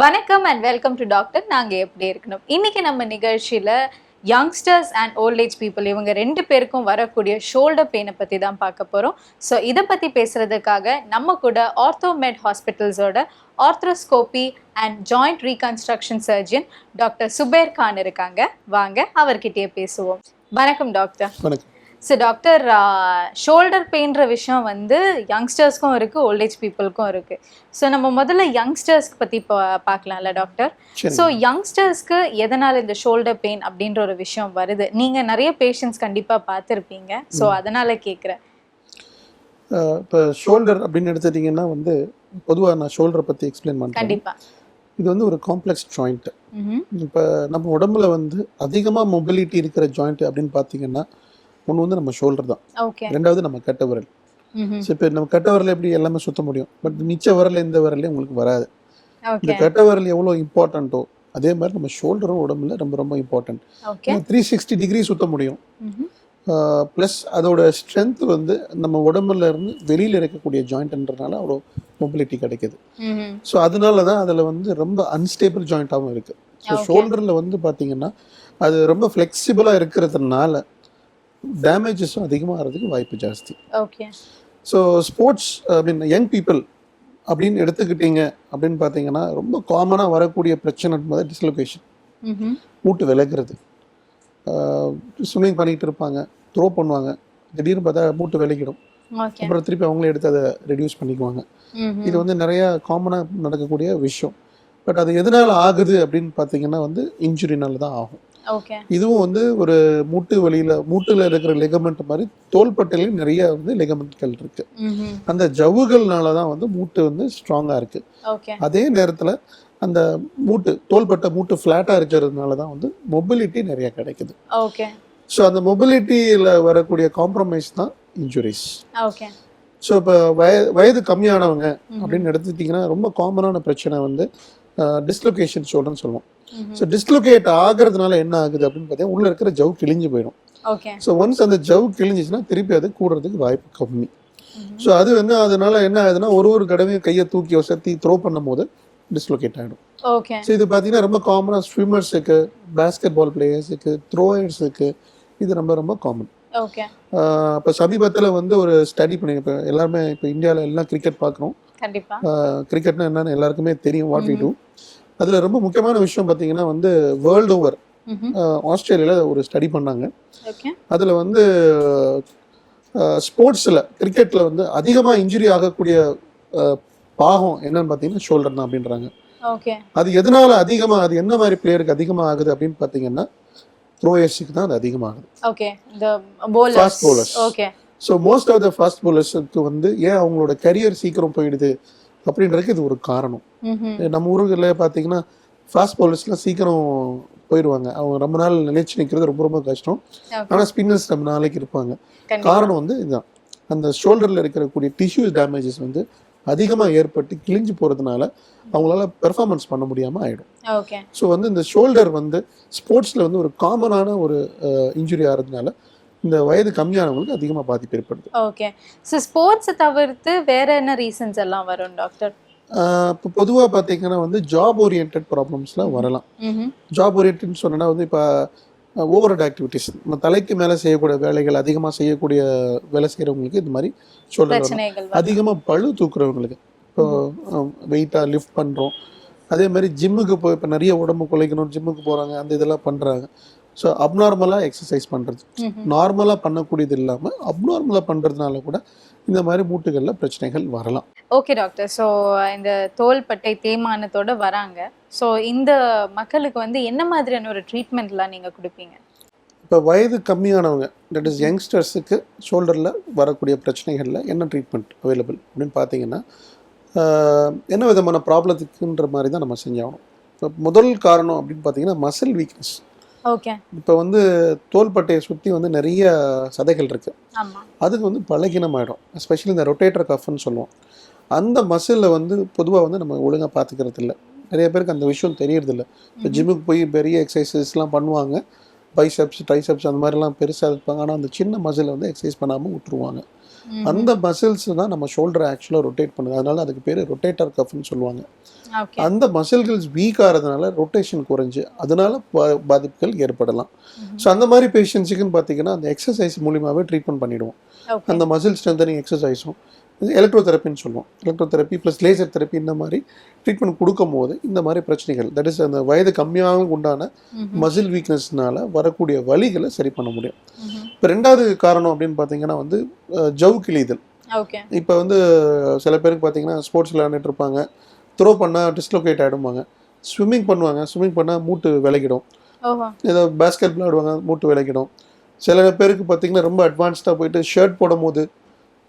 வணக்கம் and welcome to doctor. நாங்கள் எப்படி இருக்கணும்? இன்னைக்கு நம்ம நிகழ்ச்சியில் youngsters and old age people இவங்க ரெண்டு பேருக்கும் வரக்கூடிய ஷோல்டர் பெயினை பற்றி தான் பார்க்க போகிறோம். ஸோ இதை பற்றி பேசுகிறதுக்காக நம்ம கூட ஆர்த்தோமெட் ஹாஸ்பிட்டல்ஸோட arthroscopy and joint reconstruction surgeon doctor Zubair Khan இருக்காங்க. வாங்க அவர்கிட்டயே பேசுவோம். வணக்கம் டாக்டர். வணக்கம். ஸோ டாக்டர், ஷோல்டர் பெயின்ற விஷயம் வந்து யங்ஸ்டர்ஸ்க்கும் இருக்குது, ஓல்டேஜ் பீப்புளுக்கும் இருக்குது. ஸோ நம்ம முதல்ல யங்ஸ்டர்ஸ்க்கு பற்றி பார்க்கலாம்ல டாக்டர். ஸோ யங்ஸ்டர்ஸ்க்கு எதனால் இந்த ஷோல்டர் பெயின் அப்படின்ற ஒரு விஷயம் வருது? நீங்கள் நிறைய பேஷண்ட்ஸ் கண்டிப்பாக பார்த்துருப்பீங்க. ஸோ அதனால் கேட்குறேன். இப்போ ஷோல்டர் அப்படின்னு எடுத்துட்டிங்கன்னா வந்து பொதுவாக நான் ஷோல்டரை பற்றி எக்ஸ்பிளைன் பண்ணுறேன். கண்டிப்பாக இது வந்து ஒரு காம்ப்ளெக்ஸ் ஜாயிண்ட்டு. இப்போ நம்ம உடம்புல வந்து அதிகமாக மொபிலிட்டி இருக்கிற ஜாயிண்ட் அப்படின்னு பார்த்தீங்கன்னா ஒன்று வந்து நம்ம ஷோல்டர் தான். ரெண்டாவது நம்ம கட்டை விரல். ஸோ இப்போ நம்ம கட்டை விரல் எப்படி எல்லாமே சுத்த முடியும், பட் மிச்ச விரல் இந்த விரலே உங்களுக்கு வராது. இந்த கட்டை விரல் எவ்வளோ இம்பார்ட்டண்ட்டோ அதே மாதிரி நம்ம ஷோல்டரும் உடம்புல ரொம்ப ரொம்ப இம்பார்ட்டன்ட். 360 டிகிரி சுத்த முடியும். ப்ளஸ் அதோட ஸ்ட்ரென்த் வந்து நம்ம உடம்புல இருந்து வெளியில் இருக்கக்கூடிய ஜாயிண்ட்ன்றதுனால அவ்வளோ மொபிலிட்டி கிடைக்குது. ஸோ அதனால தான் அதில் வந்து ரொம்ப அன்ஸ்டேபிள் ஜாயிண்ட்டாகவும் இருக்குது. ஸோ ஷோல்டரில் வந்து பார்த்தீங்கன்னா அது ரொம்ப ஃப்ளெக்சிபிளாக இருக்கிறதுனால டேமேஜஸும் அதிகமாக ஆகிறதுக்கு வாய்ப்பு ஜாஸ்தி. ஸோ ஸ்போர்ட்ஸ் அப்படின்னு யங் பீப்புள் அப்படின்னு எடுத்துக்கிட்டீங்க அப்படின்னு பார்த்தீங்கன்னா ரொம்ப காமனாக வரக்கூடிய பிரச்சனை டிஸ்லொகேஷன், மூட்டு விலகிறது. ஸ்விம்மிங் பண்ணிகிட்டு இருப்பாங்க, த்ரோ பண்ணுவாங்க, திடீர்னு பார்த்தா மூட்டு விலகிடும், அப்புறம் திருப்பி அவங்களே எடுத்து அதை ரெடியூஸ் பண்ணிக்குவாங்க. இது வந்து நிறைய காமனாக நடக்கக்கூடிய விஷயம். பட் அது எதனால் ஆகுது அப்படின்னு பார்த்தீங்கன்னா வந்து இன்ஜுரினால தான் ஆகும். இதுவும் வந்து ஒரு மூட்டுல இருக்கிற லெகமெண்ட் மாதிரி தோள்பட்டையிலும் நிறைய வந்து லெகமெண்ட்கள் இருக்கு. அந்த ஜவ்வுகள்னால தான் வந்து மூட்டு வந்து ஸ்ட்ராங்கா இருக்கு. அதே நேரத்துல அந்த தோள்பட்டை மூட்டு ஃபிளாட்டா இருக்கிறதுனால தான் வந்து மொபிலிட்டி நிறைய கிடைக்குது. ஸோ அந்த மொபிலிட்டியில வரக்கூடிய காம்ப்ரமைஸ் தான் இன்ஜுரிஸ். ஸோ இப்போ வயது கம்மியானவங்க அப்படின்னு எடுத்துக்கிட்டிங்கன்னா ரொம்ப காமனான பிரச்சனை வந்து டிஸ்லொகேஷன் ஷோல்டர்னு சொல்லுவோம். ஸோ டிஸ்லொகேட் ஆகிறதுனால என்ன ஆகுது அப்படின்னு பார்த்தீங்கன்னா உள்ள இருக்கிற ஜவ் கிழிஞ்சு போயிடும். ஸோ ஒன்ஸ் அந்த ஜவ் கிழிஞ்சிச்சுன்னா திருப்பி அது கூடுறதுக்கு வாய்ப்பு கம்மி. ஸோ அது வந்து அதனால என்ன ஆகுதுன்னா ஒரு தடவையும் கையை தூக்கி வசதி த்ரோ பண்ணும் போது டிஸ்லொகேட் ஆகிடும். ஸோ இது பார்த்தீங்கன்னா ரொம்ப காமனாக ஸ்விம்மர்ஸுக்கு, பேஸ்கெட் பால் பிளேயர்ஸுக்கு, த்ரோயர்ஸுக்கு இது ரொம்ப ரொம்ப காமன். இப்போ சமீபத்தில் வந்து ஒரு ஸ்டடி பண்ணி இப்போ எல்லாருமே இப்போ இந்தியாவில் எல்லாம் கிரிக்கெட் பார்க்குறோம். கிரிக்கெட்னா என்னன்னு எல்லாருக்குமே தெரியும், வாட் வி டூ. அதில் ரொம்ப முக்கியமான விஷயம் பார்த்தீங்கன்னா வந்து வேர்ல்டு ஓவர் ஆஸ்திரேலியாவில் ஒரு ஸ்டடி பண்ணாங்க. அதில் வந்து ஸ்போர்ட்ஸில் கிரிக்கெட்டில் வந்து அதிகமாக இன்ஜுரி ஆகக்கூடிய பாகம் என்னன்னு பார்த்தீங்கன்னா ஷோல்டர் தான் அப்படின்றாங்க. அது எதனால அதிகமாக, அது என்ன மாதிரி பிளேயருக்கு அதிகமாக ஆகுது அப்படின்னு பார்த்தீங்கன்னா த்ரோயர்ஸுக்கு தான் அது அதிகமாகுது. Fast bowlers. So most of the fast பவுலர்ஸுக்கு வந்து ஏன் அவங்களோட கரியர் சீக்கிரம் போயிடுது அப்படின்றதுக்கு இது ஒரு காரணம். நம்ம ஊர்களில் பார்த்தீங்கன்னா ஃபாஸ்ட் பவுலர்ஸ்லாம் சீக்கிரம் போயிடுவாங்க, அவங்க ரொம்ப நாள் நிலைச்சு நிற்கிறது ரொம்ப ரொம்ப கஷ்டம். ஆனால் ஸ்பின்னர்ஸ் ரொம்ப நாளைக்கு இருப்பாங்க. காரணம் வந்து இதுதான், அந்த ஷோல்டரில் இருக்கக்கூடிய டிஷ்யூ டேமேஜஸ் வந்து அதிகமாக ஏற்பட்டு கிழிஞ்சு போகிறதுனால அவங்களால பெர்ஃபார்மன்ஸ் பண்ண முடியாமல் ஆகிடும். ஸோ வந்து இந்த ஷோல்டர் வந்து ஸ்போர்ட்ஸில் வந்து ஒரு காமனான ஒரு இன்ஜுரி ஆகிறதுனால இந்த வயது கம்மியானவங்களுக்கு அதிகமாக பாதிப்பு ஏற்படுது. ஓகே. ஸோ ஸ்போர்ட்ஸை தவிர்த்து வேற என்ன ரீசன்ஸ் எல்லாம் வரும் டாக்டர்? இப்போ பொதுவாக பார்த்தீங்கன்னா வந்து ஜாப் ஓரியன்ட் ப்ராப்ளம்ஸ்லாம் வரலாம். ஜாப் ஓரியன்ட்னு சொன்னால் வந்து இப்போ ஓவர் ஆக்டிவிட்டிஸ், நம்ம தலைக்கு மேலே செய்யக்கூடிய வேலைகள், அதிகமாக செய்யக்கூடிய வேலை செய்கிறவங்களுக்கு இந்த மாதிரி ஷோல்டர், அதிகமாக பழு தூக்குறவங்களுக்கு, இப்போ வெயிட்டாக லிஃப்ட் பண்ணுறோம், அதே மாதிரி ஜிம்முக்கு போய் இப்போ நிறைய உடம்பு குலைக்கணும் ஜிம்முக்கு போகிறாங்க, அந்த இதெல்லாம் பண்ணுறாங்க. ஸோ அப்நார்மலாக எக்ஸசைஸ் பண்ணுறது, நார்மலாக பண்ணக்கூடியது இல்லாமல் அப்நார்மலாக பண்ணுறதுனால கூட இந்த மாதிரி மூட்டுகளில் பிரச்சனைகள் வரலாம். Okay doctor. ஸோ இந்த தோள்பட்டை தேய்மானத்தோடு வராங்க. ஸோ இந்த மக்களுக்கு வந்து என்ன மாதிரியான ஒரு ட்ரீட்மெண்ட்லாம் நீங்கள் கொடுப்பீங்க? இப்போ வயது கம்மியானவங்க, தட் இஸ் யங்ஸ்டர்ஸுக்கு ஷோல்டரில் வரக்கூடிய பிரச்சனைகளில் என்ன ட்ரீட்மெண்ட் அவைலபிள் அப்படின்னு பார்த்தீங்கன்னா என்ன விதமான ப்ராப்ளத்துக்குன்ற மாதிரி தான் நம்ம செஞ்சாகணும். இப்போ முதல் காரணம் அப்படின்னு பார்த்தீங்கன்னா மசில் வீக்னஸ். இப்போ வந்து தோள்பட்டையை சுற்றி வந்து நிறைய சதைகள் இருக்கு, அதுக்கு வந்து பலகீனமாயிடும். எஸ்பெஷலி இந்த ரொட்டேட்டர் கஃப்னு சொல்லுவோம். அந்த மசிலில் வந்து பொதுவாக வந்து நம்ம ஒழுங்காக பார்த்துக்கிறது இல்லை. நிறைய பேருக்கு அந்த விஷயம் தெரியறதில்ல. இப்போ ஜிம்முக்கு போய் பெரிய எக்ஸசைசஸ்லாம் பண்ணுவாங்க, பைசெப்ஸ் ட்ரைசெப்ஸ் அந்த மாதிரிலாம் பெருசாக இருப்பாங்க. ஆனால் அந்த சின்ன மசிலை வந்து எக்ஸசைஸ் பண்ணாமல் விட்டுருவாங்க. அந்த மசில்ஸ் தான் நம்ம ஷோல்டரை ஆக்சுவலாக ரொட்டேட் பண்ணுது. அதனால அதுக்கு பேர் ரொட்டேட்டர் கஃப்னு சொல்லுவாங்க. அந்த மசில்கள் வீக் ஆகிறதுனால ரொட்டேஷன் குறைஞ்சு அதனால பாதிப்புகள் ஏற்படலாம். ஸோ அந்த மாதிரி பேஷண்ட்ஸுக்குன்னு பார்த்தீங்கன்னா அந்த எக்ஸசைஸ் மூலியமாகவே ட்ரீட்மெண்ட் பண்ணிவிடுவோம். அந்த மசில் ஸ்ட்ரென்தனிங் எக்ஸசைஸும் எலக்ட்ரோதெரப்பின்னு சொல்லுவோம். எலக்ட்ரோதெரப்பி ப்ளஸ் லேசர் தெரப்பி இந்த மாதிரி ட்ரீட்மெண்ட் கொடுக்கும் போது இந்த மாதிரி பிரச்சனைகள், தட் இஸ் அந்த வயது கம்மியாக உண்டான மசில் வீக்னஸ்னால வரக்கூடிய வலிகளை சரி பண்ண முடியும். இப்போ ரெண்டாவது காரணம் அப்படின்னு பார்த்தீங்கன்னா வந்து ஜவ் கிழிதல். இப்போ வந்து சில பேருக்கு பார்த்தீங்கன்னா ஸ்போர்ட்ஸ் விளையாண்டுட்டு இருப்பாங்க, த்ரோ பண்ணால் டிஸ்லோகேட் ஆகிடுவாங்க. ஸ்விம்மிங் பண்ணுவாங்க, ஸ்விம்மிங் பண்ணால் மூட்டு விலகிடும். ஏதோ பேஸ்கெட் விளையாடுவாங்க, மூட்டு விலகிடும். சில பேருக்கு பார்த்தீங்கன்னா ரொம்ப அட்வான்ஸ்டாக போயிட்டு ஷர்ட் போடும் போது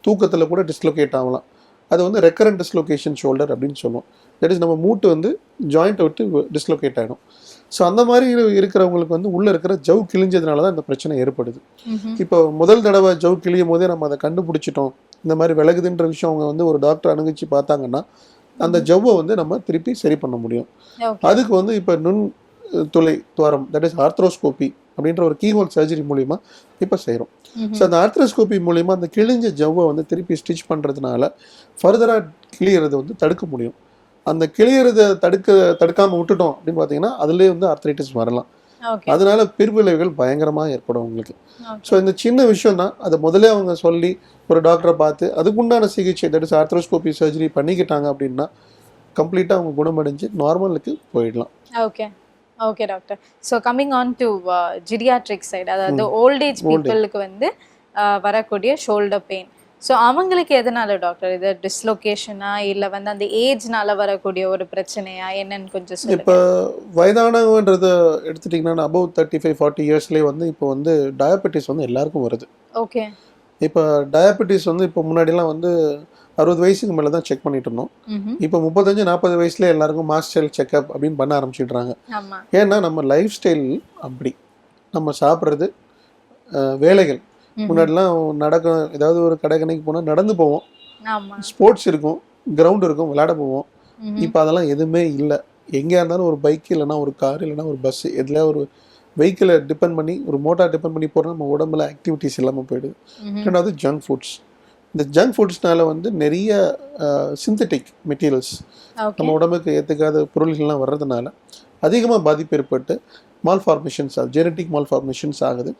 தூக்கத்தில் கூட டிஸ்லோகேட் ஆகலாம். அது வந்து ரெக்கரண்ட் டிஸ்லோகேஷன் ஷோல்டர் அப்படின்னு சொல்லுவோம். தட் இஸ் நம்ம மூட்டு வந்து ஜாயிண்ட்டை விட்டு டிஸ்லோகேட் ஆகிடும். ஸோ அந்த மாதிரி இருக்கிறவங்களுக்கு வந்து உள்ளே இருக்கிற ஜவ் கிழிஞ்சதுனால தான் இந்த பிரச்சனை ஏற்படுது. இப்போ முதல் தடவை ஜவ் கிழியும் போதே நம்ம அதை கண்டுபிடிச்சிட்டோம், இந்த மாதிரி விலகுதுன்ற விஷயம் அவங்க வந்து ஒரு டாக்டர் அணுகிச்சு பார்த்தாங்கன்னா அந்த ஜவ்வை வந்து நம்ம திருப்பி சரி பண்ண முடியும். அதுக்கு வந்து இப்போ நுண் துளை துவாரம், தட் இஸ் ஆர்த்ரோஸ்கோபி அப்படின்ற ஒரு கீஹோல் சர்ஜரி மூலிமா இப்போ செய்கிறோம். ஸோ அந்த ஆர்த்ரோஸ்கோபி மூலிமா அந்த கிழிஞ்ச ஜவ்வை வந்து திருப்பி ஸ்டிச் பண்ணுறதுனால ஃபர்தராக கிளியறதை வந்து தடுக்க முடியும். அந்த கிளியறதை தடுக்காமல் விட்டுட்டோம் அப்படின்னு பார்த்தீங்கன்னா அதுலேயே வந்து ஆர்த்ரைட்டிஸ் வரலாம். அதனால பிற்விளைவுகள் பயங்கரமாக ஏற்படும் உங்களுக்கு. ஸோ இந்த சின்ன விஷயம் தான், அதை முதலே அவங்க சொல்லி ஒரு டாக்டரை பார்த்து அதுக்குண்டான சிகிச்சை, தட் இஸ் ஆர்த்ரோஸ்கோபி சர்ஜரி பண்ணிக்கிட்டாங்க அப்படின்னா கம்ப்ளீட்டாக அவங்க குணமடைஞ்சு நார்மலுக்கு போயிடலாம். Okay doctor. So coming on to geriatric side, அதாவது ஓல்டேஜ் பீப்புளுக்கு வந்து வரக்கூடிய ஷோல்டர் பெயின், ஸோ அவங்களுக்கு எதனால டாக்டர் இது டிஸ்லொகேஷனா இல்லை வந்து அந்த ஏஜ்னால வரக்கூடிய ஒரு பிரச்சனையா என்னன்னு கொஞ்சம் சொல்லுங்க. இப்போ வயதானவன்றதை எடுத்துட்டிங்கன்னா அபவ் 35-40 இயர்ஸ்லேயே வந்து இப்போ வந்து டயபெட்டிஸ் வந்து எல்லாருக்கும் வருது. ஓகே. இப்போ டயபெட்டிஸ் வந்து இப்போ முன்னாடிலாம் வந்து 60 வயசுக்கு மேலே தான் செக் பண்ணிட்டு இருந்தோம். இப்போ 35-40 வயசுல எல்லாருக்கும் மாஸ்ட் செல் செக்அப் அப்படின்னு பண்ண ஆரம்பிச்சிடுறாங்க. ஏன்னா நம்ம லைஃப் ஸ்டைல் அப்படி, நம்ம சாப்பிட்றது, வேலைகள். முன்னாடிலாம் நடக்கும், ஏதாவது ஒரு கடைக்கணிக்கு போனால் நடந்து போவோம், ஸ்போர்ட்ஸ் இருக்கும், கிரவுண்ட் இருக்கும், விளையாட போவோம். இப்போ அதெல்லாம் எதுவுமே இல்லை. எங்கேயா இருந்தாலும் ஒரு பைக் இல்லைனா ஒரு கார் இல்லைனா ஒரு பஸ், எதுலையா ஒரு வெஹிக்கிளை டிபெண்ட் பண்ணி, ஒரு மோட்டார் டிபெண்ட் பண்ணி போகிறோம், நம்ம உடம்புல ஆக்டிவிட்டிஸ் இல்லாமல் போயிடுது. ரெண்டாவது ஜங்க் ஃபுட்ஸ். இந்த ஜங்க் ஃபுட்ஸ்னால வந்து நிறைய சிந்தட்டிக் மெட்டீரியல்ஸ் நம்ம உடம்புக்கு ஏற்றுக்காத பொருள்கள்லாம் வர்றதுனால அதிகமாக பாதிப்பு ஏற்பட்டு மால்ஃபார்மேஷன்ஸ் ஆகுது, ஜெனட்டிக் மால்ஃபார்மேஷன்ஸ் ஆகுது.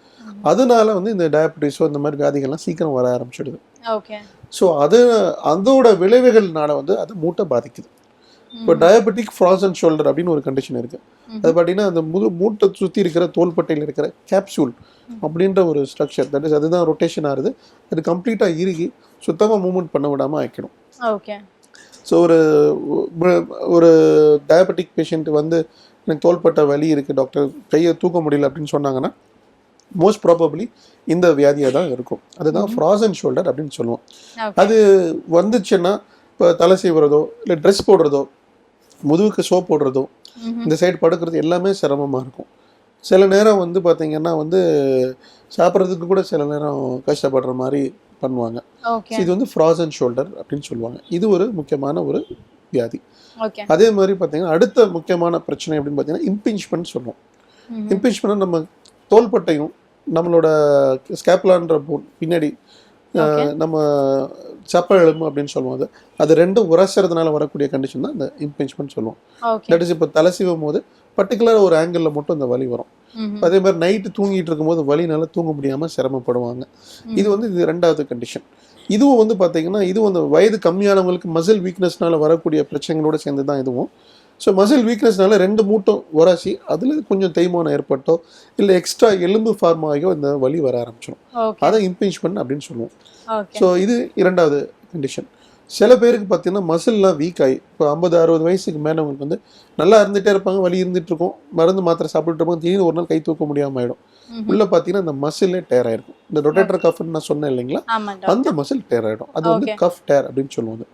அதனால வந்து இந்த டயபெட்டிஸோ இந்த மாதிரி வியாதிகள்லாம் சீக்கிரம் வர ஆரம்பிச்சிடுது. ஸோ அதோட விளைவுகள்னால வந்து அது மூட்டை பாதிக்குது. இப்போ டயபெட்டிக் ஃப்ராசன் ஷோல்டர் அப்படின்னு ஒரு கண்டிஷன் இருக்குது. அது பார்த்தீங்கன்னா அந்த மூட்டை சுற்றி இருக்கிற தோள்பட்டையில் இருக்கிற கேப்சூல் அப்படின்ற ஒரு ஸ்ட்ரக்சர், தட் இஸ் அதுதான் ரொட்டேஷன் ஆகுது. அது கம்ப்ளீட்டாக இறுகி சுத்தமாக மூவ்மெண்ட் பண்ண விடாமல் ஆக்கிடும். ஸோ ஒரு டயபெட்டிக் பேஷண்ட் வந்து எனக்கு தோள்பட்ட வலி இருக்குது டாக்டர், கையை தூக்க முடியல அப்படின்னு சொன்னாங்கன்னா மோஸ்ட் ப்ராபப்ளி இந்த வியாதியாக தான் இருக்கும். அதுதான் ஃப்ராசன் ஷோல்டர் அப்படின்னு சொல்லுவோம். அது வந்துச்சுன்னா இப்போ தலை செய்வதோ இல்லை ட்ரெஸ் போடுறதோ, முதுகுக்கு சோப் போடுறதோ, இந்த சைடு படுக்கிறது எல்லாமே சிரமமாக இருக்கும். சில நேரம் வந்து பார்த்திங்கன்னா வந்து சாப்பிட்றதுக்கு கூட சில நேரம் கஷ்டப்படுற மாதிரி பண்ணுவாங்க. இது வந்து ஃப்ராசன் ஷோல்டர் அப்படின்னு சொல்லுவாங்க. இது ஒரு முக்கியமான ஒரு வியாதி. அதே மாதிரி பார்த்தீங்கன்னா அடுத்த முக்கியமான பிரச்சனை அப்படின்னு பார்த்தீங்கன்னா இம்பிஞ்ச்மெண்ட் சொல்லுவோம். இம்பிஞ்ச்மெண்ட் நம்ம தோள்பட்டையும் நம்மளோட ஸ்கேப்புலான்ற போன் பின்னாடி நம்ம சப்ப எலும்பு அப்படின்னு சொல்லுவோம். அது ரெண்டும் உரசுறதுனால வரக்கூடிய கண்டிஷன் தான் இந்த இம்பிஞ்ச்மெண்ட் சொல்லுவோம். தட் இஸ் இப்போ தலை சீவும் போது பர்டிகுலர் ஒரு ஆங்கிளில் மட்டும் இந்த வலி வரும். அதே மாதிரி நைட்டு தூங்கிட்டு இருக்கும்போது வலினால தூங்க முடியாமல் சிரமப்படுவாங்க. இது வந்து இது ரெண்டாவது கண்டிஷன். இதுவும் வந்து பார்த்தீங்கன்னா இதுவும் அந்த வயது கம்மியானவங்களுக்கு மசில் வீக்னஸ்னால வரக்கூடிய பிரச்சனைகளோடு சேர்ந்து தான் இதுவும். ஸோ மசில் வீக்னஸ்னால ரெண்டு மூட்டும் உராசி அதில் கொஞ்சம் தேய்மானம் ஏற்பட்டோ இல்லை எக்ஸ்ட்ரா எலும்பு ஃபார்ம் ஆகியோ இந்த வலி வர ஆரம்பிச்சிடும். அதை இம்பிஞ்ச்மெண்ட் அப்படின்னு சொல்லுவோம். ஸோ இது இரண்டாவது கண்டிஷன். சில பேருக்கு பார்த்தீங்கன்னா மசில்லாம் வீக் ஆகி இப்போ 50-60 வயசுக்கு மேலவங்களுக்கு வந்து நல்லா இருந்துகிட்டே இருப்பாங்க, வலி இருந்துகிட்டு இருக்கும், மருந்து மாத்திரை சாப்பிட்டுட்டு இருப்பாங்க, திடீர்னு ஒரு நாள் கை தூக்க முடியாமல் ஆகிடும். உள்ள பார்த்தீங்கன்னா அந்த மசிலே டேர் ஆயிருக்கும். இந்த ரொட்டேட்டர் கஃப்னு நான் சொன்னேன் இல்லைங்களா, அந்த மசில் டேர் ஆகிடும். அது வந்து கஃப் டேர் அப்படின்னு சொல்லுவாங்க.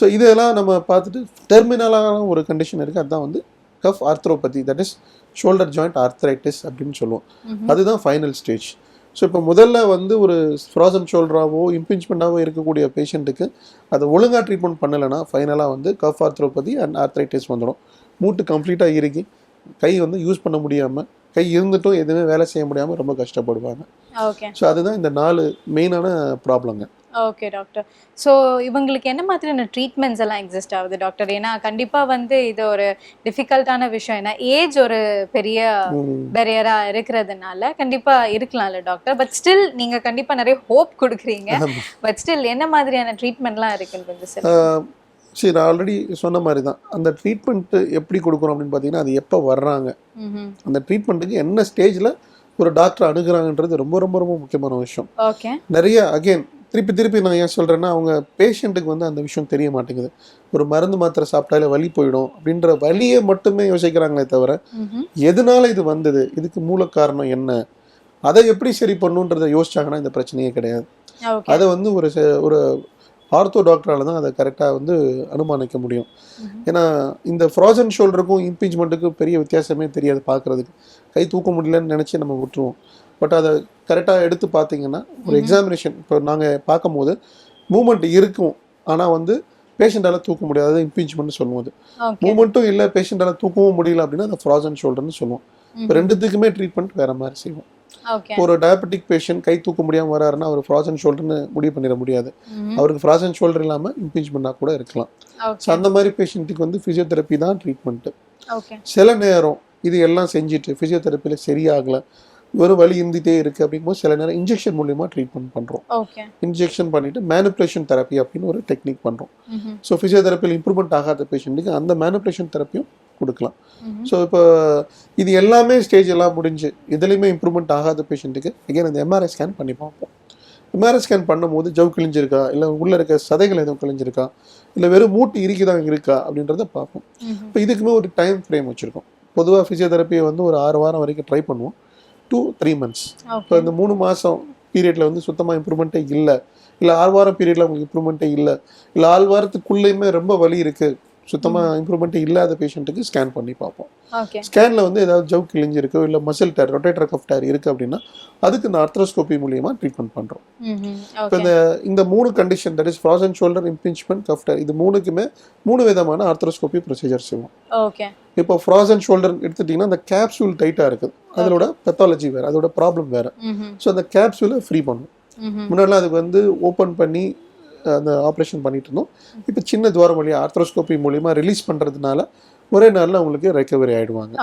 ஸோ இதெல்லாம் நம்ம பார்த்துட்டு டெர்மினலான ஒரு கண்டிஷன் இருக்குது, அதுதான் வந்து cuff arthropathy, that is shoulder joint arthritis அப்படின்னு சொல்லுவோம். அதுதான் ஃபைனல் ஸ்டேஜ். ஸோ இப்போ முதல்ல வந்து ஒரு ஃப்ராசன் ஷோல்டராகவோ இம்பிஞ்ச்மெண்ட்டாகவோ இருக்கக்கூடிய பேஷண்ட்டுக்கு அதை ஒழுங்காக ட்ரீட்மெண்ட் பண்ணலைன்னா ஃபைனலாக வந்து கஃப் ஆர்த்ரோபதி அண்ட் ஆர்த்ரைட்டிஸ் வந்துடும். மூட்டு கம்ப்ளீட்டாக இறுக்கி கை வந்து யூஸ் பண்ண முடியாமல் கை இருந்துட்டும் எதுவுமே வேலை செய்ய முடியாமல் ரொம்ப கஷ்டப்படுவாங்க. ஓகே. ஸோ அதுதான் இந்த 4 மெயினான ப்ராப்ளங்க. Okay doctor. ஸோ இவங்களுக்கு என்ன மாதிரியான ட்ரீட்மெண்ட்ஸ் எல்லாம் எக்ஸிஸ்ட் ஆகுது டாக்டர்? ஏன்னா கண்டிப்பாக வந்து இது ஒரு டிஃபிகல்ட்டான விஷயம். ஏன்னா ஏஜ் ஒரு பெரிய பேரியராக இருக்கிறதுனால கண்டிப்பாக இருக்கலாம்ல டாக்டர். பட் ஸ்டில் நீங்கள் கண்டிப்பாக நிறைய ஹோப் கொடுக்குறீங்க. பட் ஸ்டில் என்ன மாதிரியான ட்ரீட்மெண்ட்லாம் இருக்குன்னு கொஞ்சம் சொல்லுங்க. சரி, நான் ஆல்ரெடி சொன்ன மாதிரி தான். அந்த ட்ரீட்மெண்ட்டு எப்படி கொடுக்குறோம் அப்படின்னு பார்த்தீங்கன்னா, அது எப்போ வர்றாங்க, அந்த ட்ரீட்மெண்ட்டுக்கு என்ன ஸ்டேஜில் ஒரு டாக்டர் அணுகுறாங்கன்றது ரொம்ப ரொம்ப ரொம்ப முக்கியமான விஷயம். ஓகே. நிறைய அகெயின் திருப்பி நான் ஏன் சொல்கிறேன்னா, அவங்க பேஷண்ட்டுக்கு வந்து அந்த விஷயம் தெரிய மாட்டேங்குது. ஒரு மருந்து மாத்திரை சாப்பிட்டாலே வலி போயிடும் அப்படின்ற வலியை மட்டுமே யோசிக்கிறாங்களே தவிர, எதனால இது வந்தது, இதுக்கு மூல காரணம் என்ன, அதை எப்படி சரி பண்ணுன்றதை யோசிச்சாங்கன்னா இந்த பிரச்சனையே கிடையாது. அதை வந்து ஒரு ஆர்த்தோ டாக்டரால் தான் அதை கரெக்டாக வந்து அனுமானிக்க முடியும். ஏன்னா இந்த ஃப்ராசன் ஷோல்டருக்கும் இம்பீச்மெண்ட்டுக்கும் பெரிய வித்தியாசமே தெரியாது பார்க்குறதுக்கு. கை தூக்க முடியலன்னு நினச்சி நம்ம விட்டுருவோம். பட் அதை கரெக்டாக எடுத்து பார்த்தீங்கன்னா ஒரு எக்ஸாமினேஷன் இப்போ நாங்கள் பார்க்கும்போது மூமெண்ட் இருக்கும், ஆனால் வந்து பேஷண்ட்டால் தூக்க முடியாது, இம்பீச்மெண்ட்னு சொல்லுவோம். அது மூமெண்ட்டும் இல்லை, பேஷண்ட்டால் தூக்கவும் முடியல அப்படின்னா அந்த ஃப்ராசன் ஷோல்டர்னு சொல்லுவோம். இப்போ ரெண்டுத்துக்குமே ட்ரீட்மெண்ட் வேறு மாதிரி செய்வோம். ஒரு டயபெட்டிக் பேஷண்ட் கை தூக்க முடியாமல் வராருன்னா அவர் ஃப்ராசன் ஷோல்டர்னு முடிவு பண்ணிட முடியாது. அவருக்கு ஃப்ராசன் ஷோல்டர் இல்லாமல் இம்பீச்மெண்ட்டாக கூட இருக்கலாம். ஸோ அந்த மாதிரி பேஷண்ட்டுக்கு வந்து ஃபிசியோதெரப்பி தான் ட்ரீட்மெண்ட்டு. சில நேரம் இது எல்லாம் செஞ்சுட்டு ஃபிசியோதெரப்பியில் சரியாகலை, ஒரு வலி இருந்துகிட்டே இருக்குது அப்படிங்கும்போது சில நேரம் இன்ஜெக்ஷன் மூலியமாக ட்ரீட்மெண்ட் பண்ணுறோம். இன்ஜெக்ஷன் பண்ணிவிட்டு மேனிப்புலேஷன் தெரப்பி அப்படின்னு ஒரு டெக்னிக் பண்ணுறோம். ஸோ ஃபிசியோதெரப்பியில் இம்ப்ரூவ்மெண்ட் ஆகாத பேஷண்ட்டுக்கு அந்த மேனிப்புலேஷன் தெரப்பியும் கொடுக்கலாம். ஸோ இப்போ இது எல்லாமே ஸ்டேஜ் எல்லாம் முடிஞ்சு இதுலேயுமே இம்ப்ரூவ்மெண்ட் ஆகாத பேஷண்ட்டுக்கு அகைன் அந்த எம்ஆர்ஐ ஸ்கேன் பண்ணி பார்ப்போம். எம்ஆர்ஐ ஸ்கேன் பண்ணும்போது ஜவ் கிழிஞ்சிருக்கா, இல்லை உள்ளே இருக்க சதைகள் எதுவும் கிழிஞ்சிருக்கா, இல்லை வெறும் மூட்டு இறுக்கிதான் இருக்கா அப்படின்றத பார்ப்போம். இப்போ இதுக்குமே ஒரு டைம் ஃப்ரேம் வச்சுருக்கோம். பொதுவாக ஃபிசியோதெரப்பியை வந்து ஒரு 6 வாரம் வரைக்கும் ட்ரை பண்ணுவோம், 2-3 months. இப்போ இந்த 3 மாதம் பீரியடில் வந்து சுத்தமாக இம்ப்ரூவ்மெண்ட்டே இல்லை, இல்லை 6 வாரம் பீரியடில் உங்களுக்கு இம்ப்ரூவ்மெண்ட்டே இல்லை, இல்லை 6 வாரத்துக்குள்ளேயுமே ரொம்ப வலி இருக்குது, சுத்தமாக இம்ப்ரூவ்மெண்ட் இல்லாத பேஷண்ட்டுக்கு ஸ்கேன் பண்ணி பார்ப்போம். ஸ்கேனில் வந்து ஏதாவது ஜவ் கிழிஞ்சிருக்கு, இல்லை muscle tear, rotator cuff tear இருக்குது அப்படின்னா அதுக்கு இந்த ஆர்த்ரோஸ்கோபி மூலியமாக ட்ரீட்மெண்ட் பண்ணுறோம். இப்போ இந்த 3 condition, that is frozen shoulder, impingement, cuff tear, இது 3க்குமே 3 விதமான ஆர்த்ரோஸ்கோபி ப்ரொசீஜர் செய்வோம். இப்போ ஃப்ராசன் ஷோல்டர் எடுத்துட்டிங்கன்னா அந்த கேப்சூல் டைட்டாக இருக்குது, அதோட பெத்தாலஜி வேறு, அதோட ப்ராப்ளம் வேறு. ஸோ அந்த கேப்சூலை ஃப்ரீ பண்ணும். முன்னாடிலாம் அதுக்கு வந்து ஓப்பன் பண்ணி அந்த ஆப்ரேஷன் பண்ணிட்டு இருந்தோம். இப்போ சின்ன துவாரம் வழியாக ஆர்த்ரோஸ்கோபி மூலிமா ரிலீஸ் பண்ணுறதுனால ஒரே நாளில் அவங்களுக்கு ரெக்கவரி ஆகிடுவாங்க.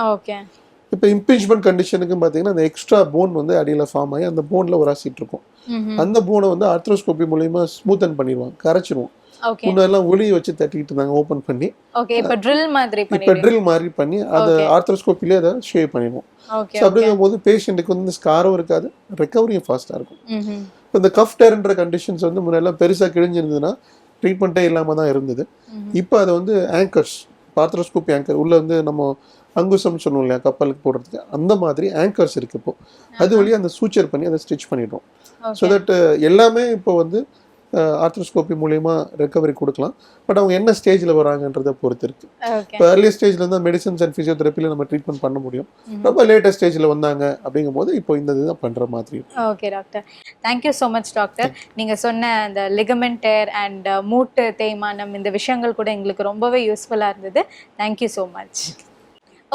இப்போ இம்பிஞ்ச்மெண்ட் கண்டிஷனுக்கும் பார்த்தீங்கன்னா அந்த எக்ஸ்ட்ரா போன் வந்து அடியில் ஃபார்ம் ஆகி அந்த போனில் ஒரு ஆசிட் இருக்கும், அந்த போனை வந்து ஆர்த்ரோஸ்கோபி மூலிமா ஸ்மூத்தன் பண்ணிடுவாங்க, கரைச்சிடுவோம். முன்னெல்லாம் ஒளியை வச்சு தட்டிக்கிட்டு இருந்தாங்க ஓப்பன் பண்ணி, இப்போ ட்ரில் மாதிரி பண்ணி அதை ஆர்த்ரோஸ்கோப்பிலே அதை ஷேவ் பண்ணிடுவோம். ஸோ அப்படிங்கும் போது பேஷண்ட்டுக்கு வந்து ஸ்காரும் இருக்காது, ரெக்கவரியும் ஃபாஸ்ட்டாக இருக்கும். இப்போ இந்த கஃப் டேர்ன்ற கண்டிஷன்ஸ் வந்து முன்னெல்லாம் பெருசாக கிழிஞ்சிருந்ததுன்னா ட்ரீட்மெண்ட்டே இல்லாமல் தான் இருந்தது. இப்போ அதை வந்து ஆங்கர்ஸ், ஆர்த்ரோஸ்கோபி ஆங்கர் உள்ள வந்து நம்ம அங்குசம் சொல்லுவோம் இல்லையா கப்பலுக்கு போடுறதுக்கு, அந்த மாதிரி ஆங்கர்ஸ் இருக்கு. இப்போ அது வழியாக அந்த சூச்சர் பண்ணி அதை ஸ்டிச் பண்ணிடுறோம். ஸோ தட் எல்லாமே இப்போ வந்து ஆர்த்ரோஸ்கோபி மூலமா ரெக்கவரி கொடுக்கலாம். பட் அவங்க என்ன ஸ்டேஜில் வராங்கன்றதை பொறுத்து இருக்கு. இப்போ ஏர்லி ஸ்டேஜில் இருந்தால் மெடிசன்ஸ் அண்ட் ஃபிசியோதெரப்பியில் நம்ம ட்ரீட்மெண்ட் பண்ண முடியும். ரொம்ப லேட்டஸ்ட் ஸ்டேஜில் வந்தாங்க அப்படிங்கும் போது இப்போ இந்த இதுதான் பண்ணுற மாதிரி. Okay doctor, thank you so much doctor. நீங்கள் சொன்ன அந்த லிகமெண்ட் டேர் அண்ட் மூட்டு தேய்மானம் இந்த விஷயங்கள் கூட எங்களுக்கு ரொம்பவே யூஸ்ஃபுல்லாக இருந்தது. Thank you so much.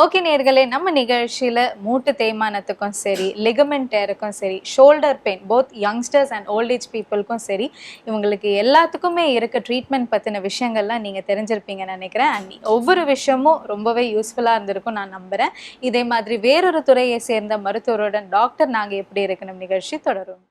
ஓகே நேயர்களே, நம்ம நிகழ்ச்சியில் மூட்டு தேய்மானத்துக்கும் சரி, லிகமெண்ட் டேருக்கும் சரி, shoulder pain both youngsters and old age பீப்புளுக்கும் சரி, இவங்களுக்கு எல்லாத்துக்குமே இருக்க ட்ரீட்மெண்ட் பற்றின விஷயங்கள்லாம் நீங்கள் தெரிஞ்சிருப்பீங்கன்னு நினைக்கிறேன். அண்ட் ஒவ்வொரு விஷயமும் ரொம்பவே யூஸ்ஃபுல்லாக இருந்திருக்கும் நான் நம்புகிறேன். இதே மாதிரி வேறொரு துறையை சேர்ந்த மருத்துவருடன் டாக்டர் நாங்கள் எப்படி இருக்கணும் நிகழ்ச்சி தொடரும்.